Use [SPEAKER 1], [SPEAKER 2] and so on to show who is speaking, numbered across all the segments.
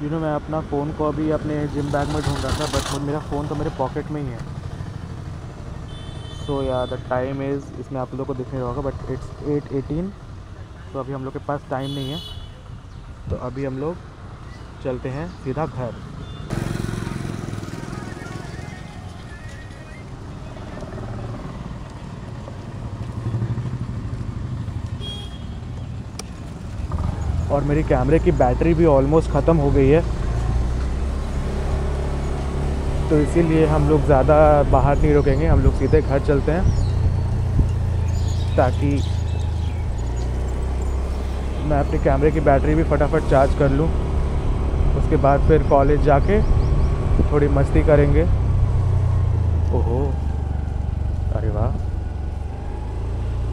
[SPEAKER 1] मैं अपना फ़ोन को अभी अपने जिम बैग में ढूंढ रहा था, बट मेरा फ़ोन तो मेरे पॉकेट में ही है। सो या द टाइम इज़, इसमें आप लोगों को दिख नहीं रहा होगा बट इट्स 8:18। तो अभी हम लोग के पास टाइम नहीं है, तो अभी हम लोग चलते हैं सीधा घर। और मेरी कैमरे की बैटरी भी ऑलमोस्ट ख़त्म हो गई है, तो इसीलिए हम लोग ज़्यादा बाहर नहीं रुकेंगे, हम लोग सीधे घर चलते हैं ताकि मैं अपनी कैमरे की बैटरी भी फटाफट चार्ज कर लूँ। उसके बाद फिर कॉलेज जाके थोड़ी मस्ती करेंगे। ओहो, अरे वाह,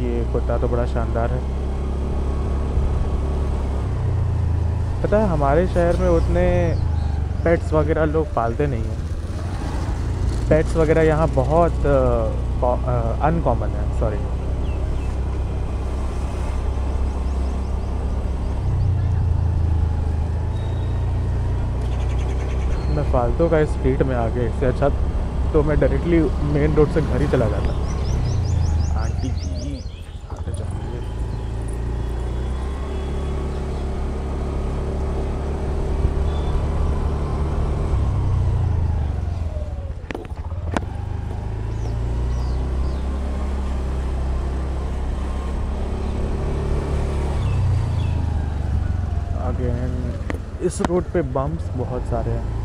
[SPEAKER 1] ये कुत्ता तो बड़ा शानदार है। पता है हमारे शहर में उतने पेट्स वगैरह लोग पालते नहीं हैं। पेट्स वगैरह यहाँ बहुत अनकॉमन है, सॉरी। मैं फालतू का स्ट्रीट में आ गया, इससे अच्छा तो मैं डायरेक्टली मेन रोड से घर ही चला जाता। आंटी जी आगे जाइए। अगेन इस रोड पे बम्प्स बहुत सारे हैं।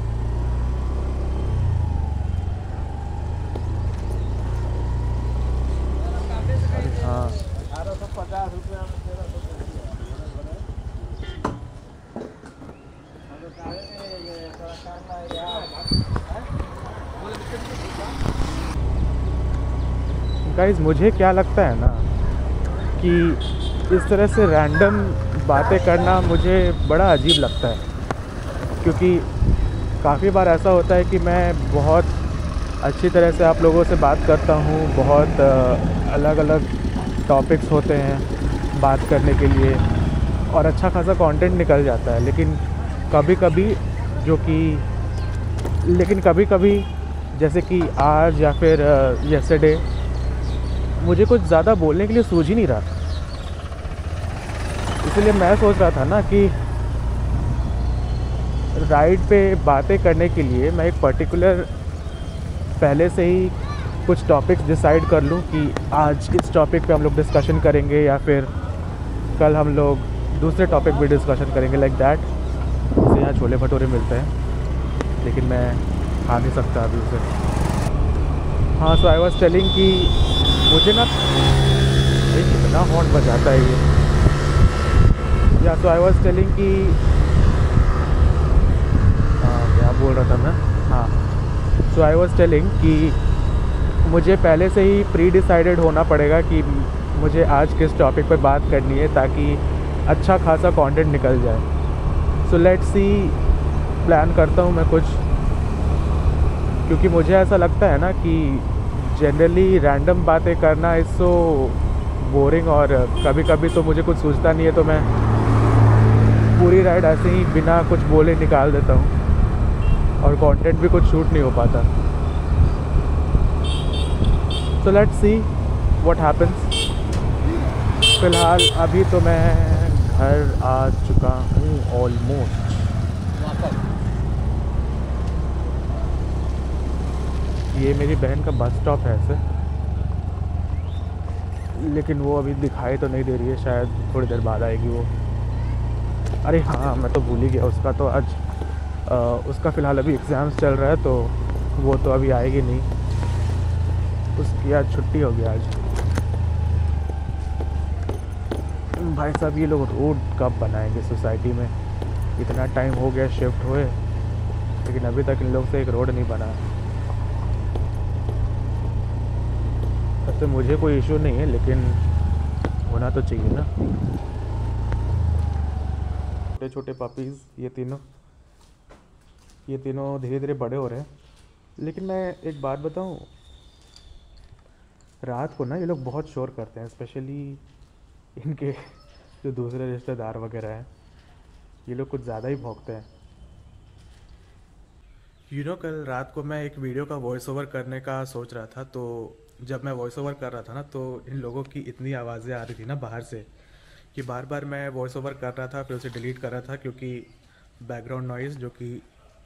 [SPEAKER 1] अरे हाँ,
[SPEAKER 2] 1850 रुपया
[SPEAKER 1] गाइज मुझे क्या लगता है ना कि इस तरह से रैंडम बातें करना मुझे बड़ा अजीब लगता है, क्योंकि काफ़ी बार ऐसा होता है कि मैं बहुत अच्छी तरह से आप लोगों से बात करता हूँ, बहुत अलग अलग टॉपिक्स होते हैं बात करने के लिए और अच्छा खासा कंटेंट निकल जाता है। कभी कभी जो कि लेकिन कभी कभी जैसे कि आज या फिर यस्टरडे मुझे कुछ ज़्यादा बोलने के लिए सूझ ही नहीं रहा। इसलिए मैं सोच रहा था ना कि राइड पे बातें करने के लिए मैं एक पर्टिकुलर पहले से ही कुछ टॉपिक्स डिसाइड कर लूँ कि आज इस टॉपिक पे हम लोग डिस्कशन करेंगे या फिर कल हम लोग दूसरे टॉपिक पे डिस्कशन करेंगे, लाइक दैट। जैसे यहाँ छोले भटूरे मिलते हैं लेकिन मैं खा नहीं सकता अभी उसे। हाँ, सो आई वॉज टेलिंग कि मुझे ना कितना हॉर्न बजाता है ये। या सो आई वॉज टेलिंग कि क्या बोल रहा था मैं, हाँ, सो आई वॉज टेलिंग कि मुझे पहले से ही प्री डिसाइडेड होना पड़ेगा कि मुझे आज किस टॉपिक पर बात करनी है ताकि अच्छा खासा कंटेंट निकल जाए। सो लेट्स सी, प्लान करता हूँ मैं कुछ, क्योंकि मुझे ऐसा लगता है ना कि जनरली रैंडम बातें करना इज़ सो बोरिंग, और कभी कभी तो मुझे कुछ सूझता नहीं है तो मैं पूरी राइड ऐसे ही बिना कुछ बोले निकाल देता हूँ और कंटेंट भी कुछ शूट नहीं हो पाता। So let's see what happens. फ़िलहाल अभी तो मैं घर आ चुका हूँ ऑलमोस्ट। ये मेरी बहन का बस स्टॉप है ऐसे, लेकिन वो अभी दिखाई तो नहीं दे रही है, शायद थोड़ी देर बाद आएगी वो। अरे हाँ, मैं तो भूल ही गया, उसका तो आज उसका फ़िलहाल अभी एग्ज़ाम्स चल रहा है तो वो तो अभी आएगी नहीं, उसकी आज छुट्टी होगी आज। भाई साहब, ये लोग रोड कब बनाएंगे सोसाइटी में? इतना टाइम हो गया शिफ्ट हुए, लेकिन अभी तक इन लोग से एक रोड नहीं बना। वैसे मुझे कोई इशू नहीं है, लेकिन होना तो चाहिए ना। छोटे छोटे पपीज़ ये तीनों धीरे धीरे बड़े हो रहे हैं। लेकिन मैं एक बात बताऊं, रात को ना ये लोग बहुत शोर करते हैं, स्पेशली इनके जो दूसरे रिश्तेदार वगैरह हैं, ये लोग कुछ ज़्यादा ही भौंकते हैं। कल रात को मैं एक वीडियो का वॉइस ओवर करने का सोच रहा था, तो जब मैं वॉइस ओवर कर रहा था ना, तो इन लोगों की इतनी आवाज़ें आ रही थी ना बाहर से कि बार बार मैं वॉइस ओवर कर रहा था, फिर उसे डिलीट कर रहा था, क्योंकि बैकग्राउंड नॉइज़ जो कि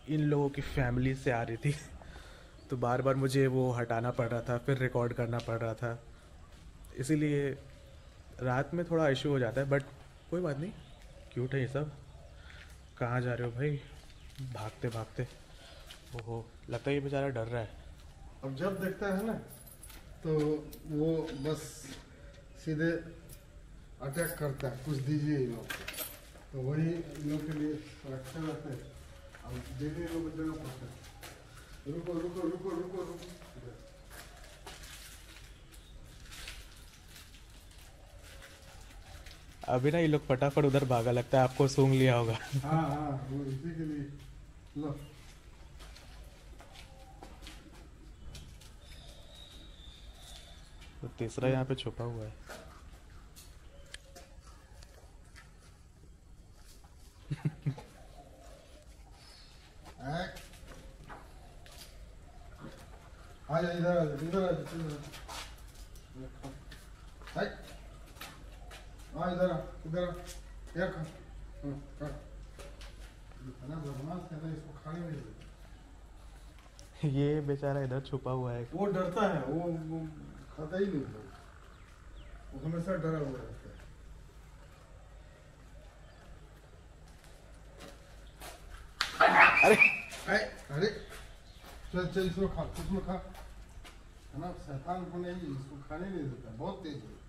[SPEAKER 1] इन लोगों की फैमिली से आ रही थी तो बार बार मुझे वो हटाना पड़ रहा था, फिर रिकॉर्ड करना पड़ रहा था। इसीलिए रात में थोड़ा इशू हो जाता है, बट कोई बात नहीं। क्यूट है ये सब। कहाँ जा रहे हो भाई, भागते भागते? ओहो, लगता है ये बेचारा डर रहा है।
[SPEAKER 2] अब जब देखता है ना तो वो बस सीधे अटैक करता है, कुछ दीजिए इन लोग को, तो वही इन लोग के लिए सुरक्षा रहते हैं। अब देखने लोग को देना पड़ता है। रुको रुको रुको रुको रुको।
[SPEAKER 1] अभी ना ये लोग फटाफट उधर भागा, लगता है आपको सूंघ लिया होगा।
[SPEAKER 2] हाँ हाँ, वो इसी के लिए। लो
[SPEAKER 1] तो तीसरा यहाँ पे छुपा हुआ है।
[SPEAKER 2] आ जा, इधर आ जा, इधर आ जा, इधर आ, इधर आ, इधर आ, ये खा, खा। इतना बदमाश है ना, इसको खाने नहीं देते।
[SPEAKER 1] ये बेचारा इधर छुपा हुआ है।
[SPEAKER 2] वो डरता है, वो खाता ही नहीं है। वो हमेशा डरा हुआ रहता है।
[SPEAKER 1] अरे
[SPEAKER 2] अरे चल चल, इसको खा, इसमें खा। है ना, शैतान को नहीं, इसको खाने नहीं देता, बहुत तेज है।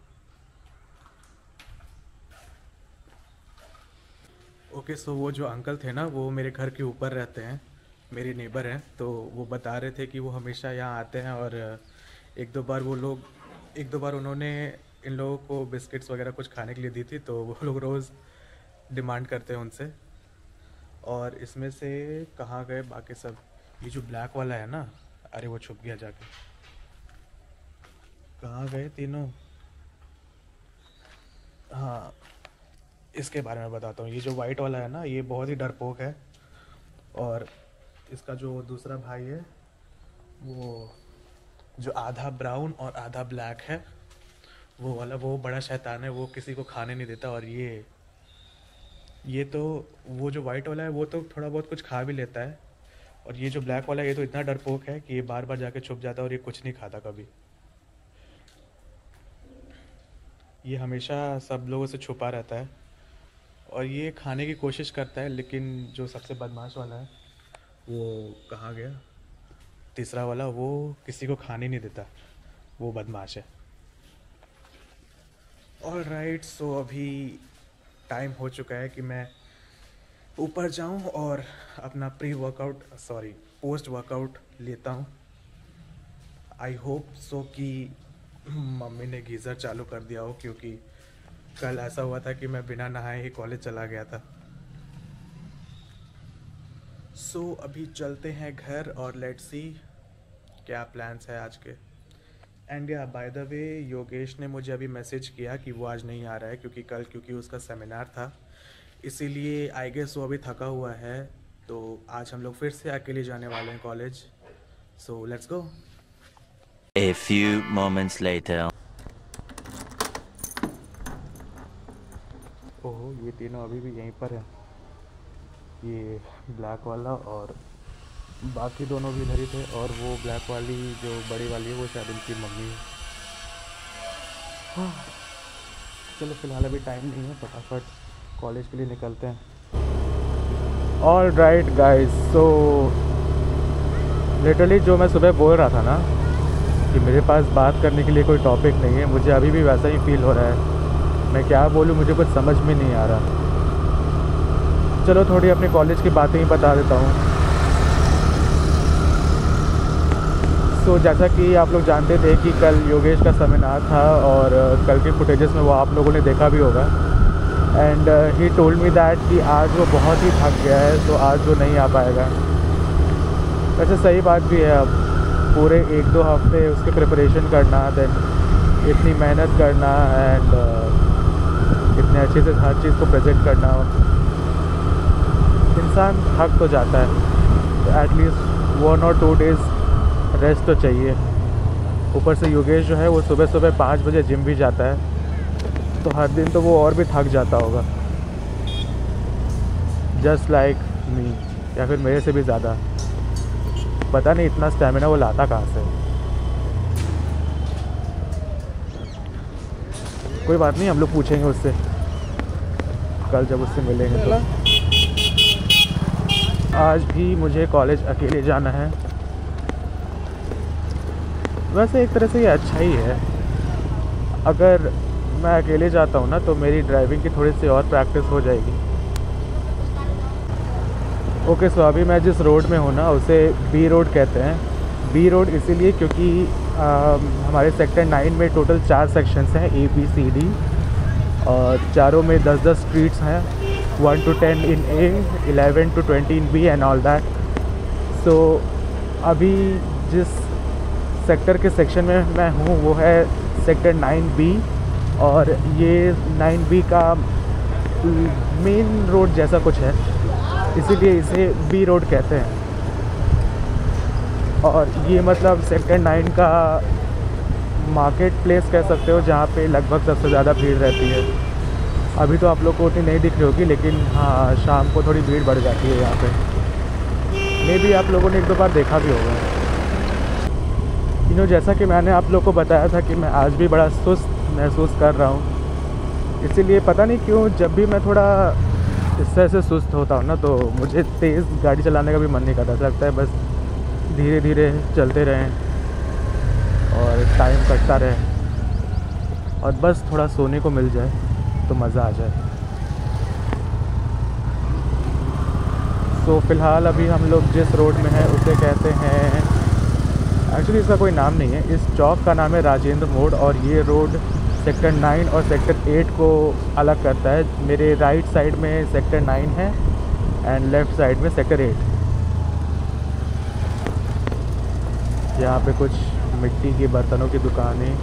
[SPEAKER 1] ओके, सो वो जो अंकल थे ना, वो मेरे घर के ऊपर रहते हैं, मेरे नेबर हैं। तो वो बता रहे थे कि वो हमेशा यहाँ आते हैं, और एक दो बार उन्होंने इन लोगों को बिस्किट्स वगैरह कुछ खाने के लिए दी थी, तो वो लोग रोज़ डिमांड करते हैं उनसे। और इसमें से कहाँ गए बाकी सब? ये जो ब्लैक वाला है ना, अरे वो छुप गया जाके। कहाँ गए तीनों? हाँ, इसके बारे में बताता हूँ। ये जो वाइट वाला है ना, ये बहुत ही डरपोक है। और इसका जो दूसरा भाई है, वो जो आधा ब्राउन और आधा ब्लैक है, वो वाला वो बड़ा शैतान है, वो किसी को खाने नहीं देता। और ये तो वो जो वाइट वाला है, वो तो थोड़ा बहुत कुछ खा भी लेता है। और ये जो ब्लैक वाला है, ये तो इतना डरपोक है कि ये बार बार जाके छुप जाता है, और ये कुछ नहीं खाता कभी। ये हमेशा सब लोगों से छुपा रहता है, और ये खाने की कोशिश करता है, लेकिन जो सबसे बदमाश वाला है, वो कहाँ गया? तीसरा वाला, वो किसी को खाने नहीं देता, वो बदमाश है। ऑल राइट, सो अभी टाइम हो चुका है कि मैं ऊपर जाऊं और अपना पोस्ट वर्कआउट लेता हूं। आई होप सो कि मम्मी ने गीज़र चालू कर दिया हो, क्योंकि कल ऐसा हुआ था कि मैं बिना नहाए ही कॉलेज चला गया था। सो अभी चलते हैं घर, और लेट्स सी क्या प्लान्स है आज के। एंड या बाय द वे, योगेश ने मुझे अभी मैसेज किया कि वो आज नहीं आ रहा है, क्योंकि उसका सेमिनार था, इसीलिए आई गेस वो अभी थका हुआ है। तो आज हम लोग फिर से अकेले जाने वाले हैं college. So let's go.
[SPEAKER 3] A few moments later.
[SPEAKER 1] ओहो, ये तीनों अभी भी यहीं पर हैं। ये ब्लैक वाला और बाकी दोनों भी इधर ही थे, और वो ब्लैक वाली जो बड़ी वाली है, वो शायद उनकी मम्मी है। हाँ, चलो फिलहाल अभी टाइम नहीं है, फटाफट कॉलेज के लिए निकलते हैं। All right guys, so literally जो मैं सुबह बोल रहा था ना कि मेरे पास बात करने के लिए कोई टॉपिक नहीं है, मुझे अभी भी वैसा ही फील हो रहा है। मैं क्या बोलूँ, मुझे कुछ समझ में नहीं आ रहा। चलो थोड़ी अपने कॉलेज की बातें ही बता देता हूँ। सो जैसा कि आप लोग जानते थे कि कल योगेश का सेमिनार था, और कल के फुटेजेस में वो आप लोगों ने देखा भी होगा। And he told me that कि आज वो बहुत ही थक गया है, तो आज वो नहीं आ पाएगा। वैसे सही बात भी है, अब पूरे 1-2 हफ्ते उसके प्रिपरेशन करना, देन इतनी मेहनत करना, एंड इतने अच्छे से हर चीज़ को प्रेजेंट करना, इंसान थक तो जाता है। तो एटलीस्ट 1 और 2 डेज़ रेस्ट तो चाहिए। ऊपर से योगेश जो है वो सुबह सुबह 5 बजे जिम भी जाता है, तो हर दिन तो वो और भी थक जाता होगा, जस्ट लाइक मी, या फिर मेरे से भी ज़्यादा। पता नहीं इतना स्टैमिना वो लाता कहाँ से। कोई बात नहीं, हम लोग पूछेंगे उससे कल जब उससे मिलेंगे तो। आज भी मुझे कॉलेज अकेले जाना है। वैसे एक तरह से ये अच्छा ही है, अगर मैं अकेले जाता हूँ ना तो मेरी ड्राइविंग की थोड़ी सी और प्रैक्टिस हो जाएगी। ओके, सो अभी मैं जिस रोड में हूँ ना उसे बी रोड कहते हैं। बी रोड इसीलिए क्योंकि हमारे सेक्टर 9 में टोटल 4 सेक्शंस हैं, ABCD, और चारों में 10-10 स्ट्रीट्स हैं, 1 to 10 in A, 11 to 20 in B and all that. So अभी जिस सेक्टर के सेक्शन में मैं हूँ वो है सेक्टर 9B, और ये 9B का मेन रोड जैसा कुछ है, इसीलिए इसे बी रोड कहते हैं। और ये मतलब सेक्टर 9 का मार्केट प्लेस कह सकते हो, जहाँ पे लगभग सबसे ज़्यादा भीड़ रहती है। अभी तो आप लोग को उतनी नहीं दिख रही होगी, लेकिन हाँ, शाम को थोड़ी भीड़ बढ़ जाती है यहाँ पे। मे भी आप लोगों ने 1-2 बार देखा भी होगा। जैसा कि मैंने आप लोग को बताया था कि मैं आज भी बड़ा सुस्त महसूस कर रहा हूँ, इसीलिए पता नहीं क्यों जब भी मैं थोड़ा इस तरह से सुस्त होता हूँ ना तो मुझे तेज़ गाड़ी चलाने का भी मन नहीं करता। ऐसा लगता है बस धीरे धीरे चलते रहें और टाइम कटता रहे, और बस थोड़ा सोने को मिल जाए तो मज़ा आ जाए। सो फ़िलहाल अभी हम लोग जिस रोड में हैं उसे कहते हैं, एक्चुअली इसका कोई नाम नहीं है, इस चौक का नाम है राजेंद्र मोड़, और ये रोड सेक्टर 9 और सेक्टर 8 को अलग करता है। मेरे राइट साइड में सेक्टर 9 है एंड लेफ़्ट साइड में सेक्टर 8। यहाँ पे कुछ मिट्टी के बर्तनों की दुकानें।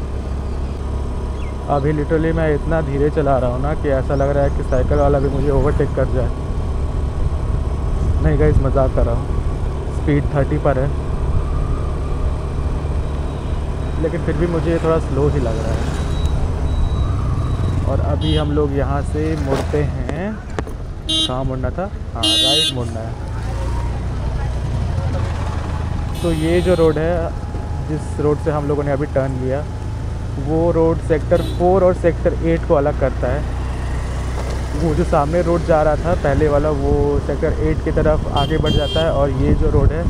[SPEAKER 1] अभी लिटरली मैं इतना धीरे चला रहा हूँ ना कि ऐसा लग रहा है कि साइकिल वाला भी मुझे ओवरटेक कर जाए। नहीं गाइस, मजाक कर रहा हूँ, स्पीड 30 पर है, लेकिन फिर भी मुझे थोड़ा स्लो ही लग रहा है। और अभी हम लोग यहाँ से मुड़ते हैं, कहाँ मुड़ना था, हाँ राइट मुड़ना है। तो ये जो रोड है, जिस रोड से हम लोगों ने अभी टर्न लिया, वो रोड सेक्टर 4 और सेक्टर 8 को अलग करता है। वो जो सामने रोड जा रहा था पहले वाला, वो सेक्टर 8 की तरफ आगे बढ़ जाता है, और ये जो रोड है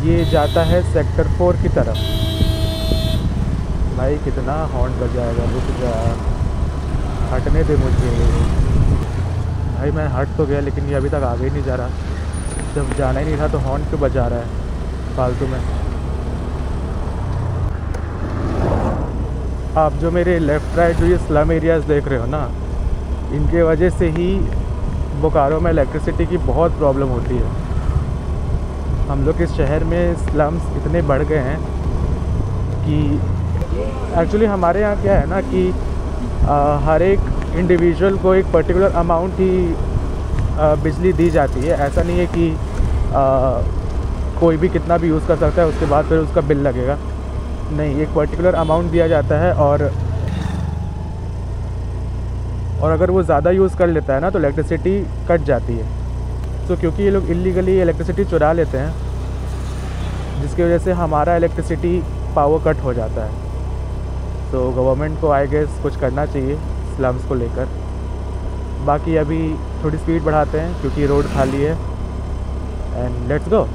[SPEAKER 1] ये जाता है सेक्टर 4 की तरफ। भाई कितना हॉर्न बजाएगा, रुक जा, हटने दे मुझे। भाई मैं हट तो गया, लेकिन ये अभी तक आगे ही नहीं जा रहा। जब जाना ही नहीं था तो हॉर्न क्यों बजा रहा है फालतू में। आप जो मेरे लेफ़्ट राइट जो ये स्लम एरियाज़ देख रहे हो ना, इनके वजह से ही बोकारो में इलेक्ट्रिसिटी की बहुत प्रॉब्लम होती है। हम लोग इस शहर में स्लम्स इतने बढ़ गए हैं कि एक्चुअली हमारे यहाँ क्या है ना कि हर एक इंडिविजुअल को एक पर्टिकुलर अमाउंट ही बिजली दी जाती है। ऐसा नहीं है कि कोई भी कितना भी यूज़ कर सकता है, उसके बाद फिर उसका बिल लगेगा। नहीं, एक पर्टिकुलर अमाउंट दिया जाता है, और अगर वो ज़्यादा यूज़ कर लेता है ना तो इलेक्ट्रिसिटी कट जाती है। तो क्योंकि ये लोग इलीगली इलेक्ट्रिसिटी चुरा लेते हैं, जिसकी वजह से हमारा इलेक्ट्रिसिटी पावर कट हो जाता है। तो गवर्नमेंट को आई गेस कुछ करना चाहिए स्लम्स को लेकर। बाकी अभी थोड़ी स्पीड बढ़ाते हैं क्योंकि रोड खाली है, एंड लेट्स गो।